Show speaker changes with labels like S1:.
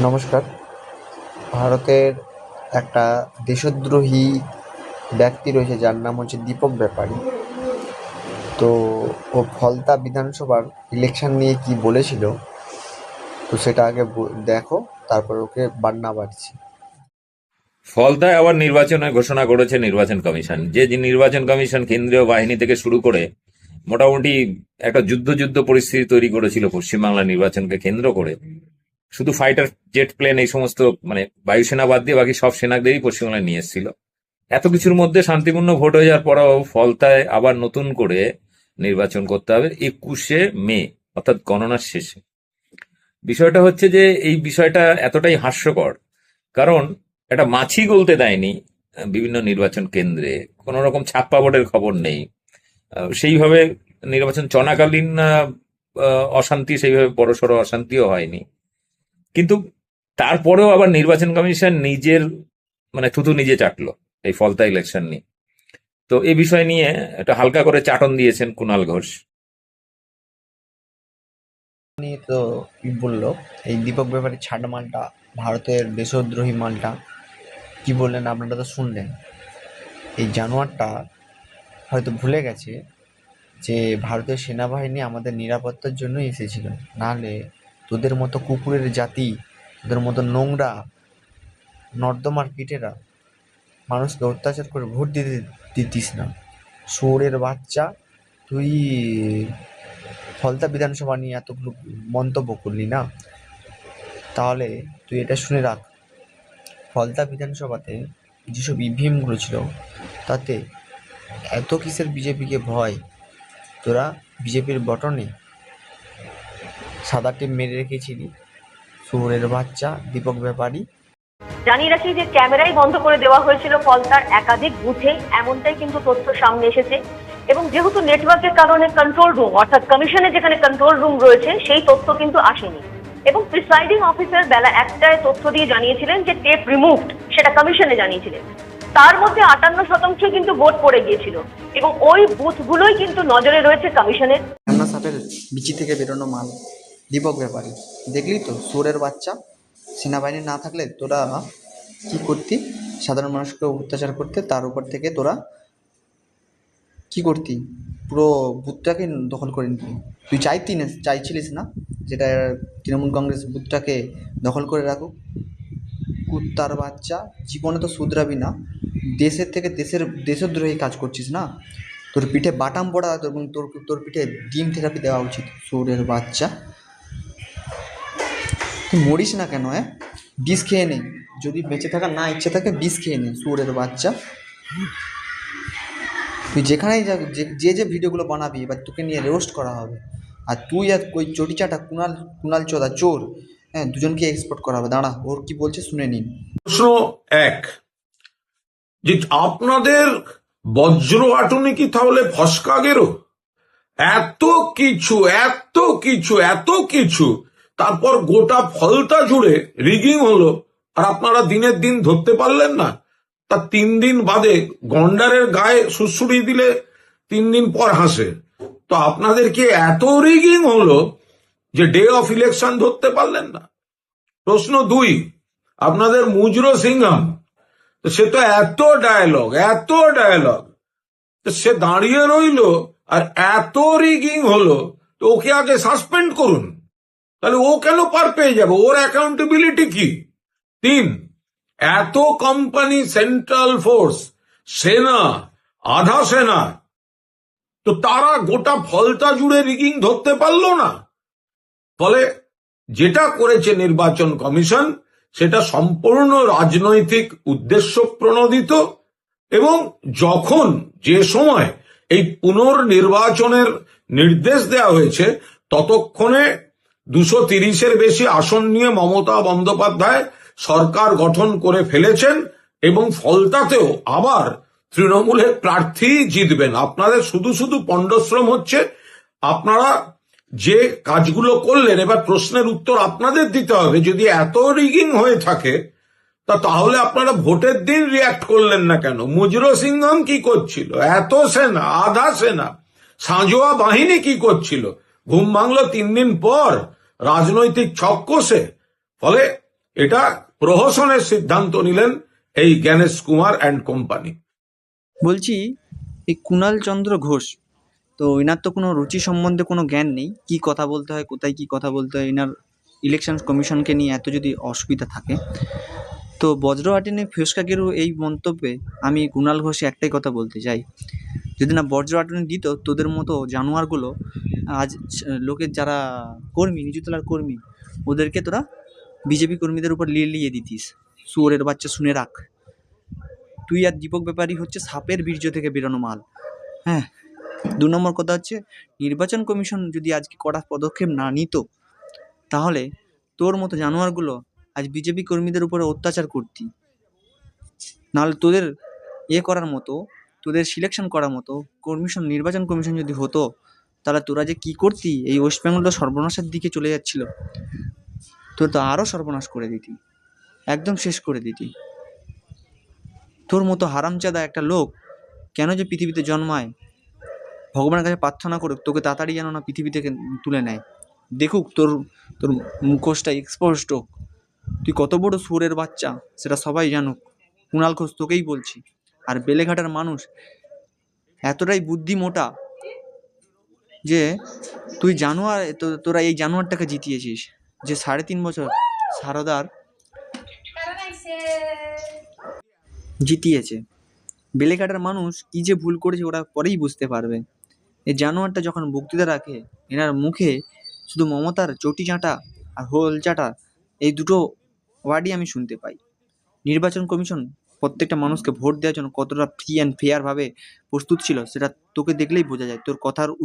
S1: নমস্কার। ভারতের একটা দেশদ্রোহী ব্যক্তি রয়েছে যার নাম হচ্ছে দীপক ব্যাপারী। তো ও ফলতা বিধানসভার ইলেকশন নিয়ে কি বলেছিল, তো সেটা আগে দেখো, তারপর ওকে বান্না বাড়ছি।
S2: ফলতায় আবার নির্বাচনের ঘোষণা করেছে নির্বাচন কমিশন। যে নির্বাচন কমিশন কেন্দ্রীয় বাহিনী থেকে শুরু করে মোটামুটি একটা যুদ্ধ যুদ্ধ পরিস্থিতি তৈরি করেছিল পশ্চিমবাংলা নির্বাচনকে কেন্দ্র করে। শুধু ফাইটার জেট প্লেন এই সমস্ত মানে বায়ুসেনা বাদ দিয়ে বাকি সব সেনাদেরই পশ্চিমবাংলায় নিয়ে এসেছিল। এত কিছুর মধ্যে শান্তিপূর্ণ ভোট হয়ে যাওয়ার পরেও ফলতায় আবার নতুন করে নির্বাচন করতে হবে 21শে মে, অর্থাৎ গণনার শেষে। বিষয়টা হচ্ছে যে এই বিষয়টা এতটাই হাস্যকর, কারণ একটা মাছি গলতে দেয়নি বিভিন্ন নির্বাচন কেন্দ্রে, কোন রকম ছাপ্পা ভোটের খবর নেই। সেইভাবে নির্বাচন চলাকালীন অশান্তি, সেইভাবে বড়সড় অশান্তিও হয়নি। কিন্তু তারপরেও আবার নির্বাচন কমিশন নিজের মানে থুতু নিজে চাটলো এই ফলতা ইলেকশন নিয়ে। তো এই বিষয় নিয়ে একটা হালকা করে চাটন দিয়েছেন কুণাল ঘোষ।
S1: নিয়ে তো কি বললো এই দীপক ব্যাপারী ছাড় মালটা, ভারতের দেশদ্রোহী মালটা, কি বললেন আপনারা তো শুনলেন। এই জানোয়ারটা হয়তো ভুলে গেছে যে ভারতের সেনাবাহিনী আমাদের নিরাপত্তার জন্যই এসেছিল, নাহলে তোদের মতো কুকুরের জাতি, তোদের মতো নোংরা নর্দমার কীটেরা মানুষকে অত্যাচার করে ভোট দিতে দিতিস না। শুয়োরের বাচ্চা, তুই ফলতা বিধানসভা নিয়ে এতগুলো মন্তব্য করলি না, তাহলে তুই এটা শুনে রাখ, ফলতা বিধানসভাতে যেসব ইভিএমগুলো ছিল তাতে এত কিসের বিজেপিকে ভয়, তোরা বিজেপির বটনে সাদা টিপ মেরে রেখেছিলি। শুয়োরের বাচ্চা দীপক ব্যাপারী।
S3: জানিয়ে রাখি যে ক্যামেরাই বন্ধ করে দেওয়া হয়েছিল ফলতার একাধিক বুথে, এমনটাই কিন্তু তথ্য সামনে এসেছে। এবং যেহেতু নেটওয়ার্কের কারণে কন্ট্রোল রুম অর্থাৎ কমিশনে যেখানে কন্ট্রোল রুম রয়েছে সেই তথ্য কিন্তু আসেনি। এবং প্রিসাইডিং অফিসার বেলা 1টায় তথ্য দিয়ে জানিয়েছিলেন যে টেপ রিমুভড, সেটা কমিশনে জানিয়েছিলেন। তার মধ্যে 58% কিন্তু ভোট পড়ে গিয়েছিল এবং ওই বুথগুলোই কিন্তু নজরে রয়েছে কমিশনের।
S1: রান্না সাপের বিচি থেকে বেরোনো মাল দীপক ব্যাপারী, দেখলি তো শুয়োরের বাচ্চা। সেনাবাহিনী না থাকলে তোরা কি করতি? সাধারণ মানুষকে অত্যাচার করতে, তার উপর থেকে তোরা কি করতি? পুরো বুথটাকে দখল করে নিতি। তুই চাইছিলিস না যেটা তৃণমূল কংগ্রেস বুথটাকে দখল করে রাখুক? কুত্তার বাচ্চা, জীবনে তো শুধরাবি না। দেশের থেকে দেশদ্রোহী কাজ করছিস না, তোর পিঠে বাটাম পড়া এবং তোর তোর পিঠে ডিম থেরাপি দেওয়া উচিত। শুয়োরের বাচ্চা, তুই মরিস না কেন? বিষ খেয়ে নে, যদি বেঁচে থাকার না ইচ্ছে থাকে বিষ খেয়ে নে। শুয়োরের বাচ্চা, তুই যেখানেই যা, যে ভিডিওগুলো বানাবি এবার তোকে নিয়ে রোস্ট করা হবে। আর তুই আর ওই চটিচাটা কুণাল চোদা চোর, দুজনকে এক্সপোর্ট করা হবে। দাঁড়া, ওর কি বলছে শুনে নিন।
S4: প্রশ্ন এক, যে আপনাদের বজ্র আটনে কি তাহলে ফসকা গেরো? এত কিছু এত কিছু এত কিছু, তারপর গোটা ফলতা জুড়ে রিগিং হলো, আর আপনারা দিনের দিন ধরতে পারলেন না। তা 3 দিন বাদে গন্ডারের গায়ে সুড়সুড়ি দিলে 3 দিন পর হাসে। তো আপনাদের কি এত রিগিং হলো যে ডে অফ ইলেকশন ধরতে পারলেন না? প্রশ্ন 2, আপনাদের মুজরো সিংহাম, সে তো এত ডায়ালগ, সে দাঁড়িয়ে রইলো আর এত রিগিং হলো, তো ওকে আগে সাসপেন্ড করুন। তাহলে ও কেন পার পেয়ে যাবে? ওর অ্যাকাউন্টেবিলিটি কি? 3, এত কোম্পানি, সেন্ট্রাল ফোর্স, সেনা, আধা সেনা, তো তারা গোটা ফলতা জুড়ে রিগিং ধরতে পারলো না। ফলে যেটা করেছে নির্বাচন কমিশন সেটা সম্পূর্ণ রাজনৈতিক উদ্দেশ্য প্রণোদিত। এবং যখন যে সময় এই পুনর্নির্বাচনের নির্দেশ দেওয়া হয়েছে ততক্ষণে 230-এর বেশি আসন নিয়ে মমতা বন্দ্যোপাধ্যায় সরকার গঠন করে ফেলেছেন এবং ফলতাতেও আবার তৃণমূলের প্রার্থী জিতবেন। আপনাদের শুধু শুধু পণ্ডশ্রম হচ্ছে। আপনারা যে কাজগুলো করলেন, এবার প্রশ্নের উত্তর আপনাদের দিতে হবে। যদি এত রিগিং হয়ে থাকে তাহলে আপনারা ভোটের দিন রিয়াক্ট করলেন না কেন? মুজরো সিংহাম কি করছিল? এত সেনা, আধা সেনা, সাঁজোয়া বাহিনী কি করছিল? ঘুম ভাঙলো 3 দিন পর রাজনৈতিক ছক কষে। ফলে এটা প্রহসনের সিদ্ধান্ত নিলেন এই জ্ঞানেশ কুমার অ্যান্ড কোম্পানি।
S5: বলছি, এই কুণাল চন্দ্র ঘোষ, তো এনার তো কোনো রুচি সম্বন্ধে কোনো জ্ঞান নেই, কি কথা বলতে হয়, কোথায় কি কথা বলতে হয়। এনার ইলেকশন কমিশনকে নিয়ে এত যদি অসুবিধা থাকে, তো বজ্রহাটিনী ফেসকাকেরও এই মন্তব্যে আমি কুণাল ঘোষে একটাই কথা বলতে চাই, যদি না বজ্রহাটিনী দিত, তোদের মতো জানোয়ারগুলো আজ লোকের যারা কর্মী, নিচুতলার কর্মী, ওদেরকে তোরা বিজেপি কর্মীদের উপর লিয়ে দিতিস। শুয়োরের বাচ্চা, শুনে রাখ, তুই আর দীপক ব্যাপারী হচ্ছে সাপের বীর্য থেকে বেরোনো মাল। হ্যাঁ, 2 নম্বর কথা হচ্ছে, নির্বাচন কমিশন যদি আজকে কড়া পদক্ষেপ না নিত, তাহলে তোর মতো জানোয়ারগুলো আজ বিজেপি কর্মীদের উপরে অত্যাচার করতি। নাহলে তোদের করার মতো, তোদের সিলেকশন করার মতো নির্বাচন কমিশন যদি হতো, তাহলে তোরা যে কি করতি, এই ওয়েস্ট বেঙ্গল তো সর্বনাশের দিকে চলে যাচ্ছিল, তোর তো আরও সর্বনাশ করে দিতি, একদম শেষ করে দিতি। তোর মতো হারামজাদা একটা লোক কেন যে পৃথিবীতে জন্মায়, ভগবানের কাছে প্রার্থনা করুক তোকে তাড়াতাড়ি যেন না পৃথিবী থেকে তুলে নেয়। দেখুক তোর তোর মুখোশটা এক্সপোজড হোক, তুই কত বড় শুয়োরের বাচ্চা সেটা সবাই জানুক। কুণাল ঘোষ, তোকেই বলছি। আর বেলেঘাটার মানুষ এতটাই বুদ্ধি মোটা যে তুই জানোয়ার, তোরা এই জানোয়ারটাকে জিতিয়েছিস, যে 3.5 বছর সারদার জিতিয়েছে। বেলেঘাটার মানুষ কি যে ভুল করেছে ওরা পরেই বুঝতে পারবে। এই জানোয়ারটা যখন বক্তৃতা রাখে, এনার মুখে শুধু মমতার চটি চাঁটা আর হোল চাঁটা, এই দুটো ওয়ার্ডই আমি শুনতে পাই। নির্বাচন কমিশন প্রত্যেকটা মানুষকে ভোট দেওয়ার জন্য কতটা ফ্রি অ্যান্ড ফেয়ার ভাবে প্রস্তুত ছিল, সেটা তোকে দেখলেই বোঝা যায়। তোর কথার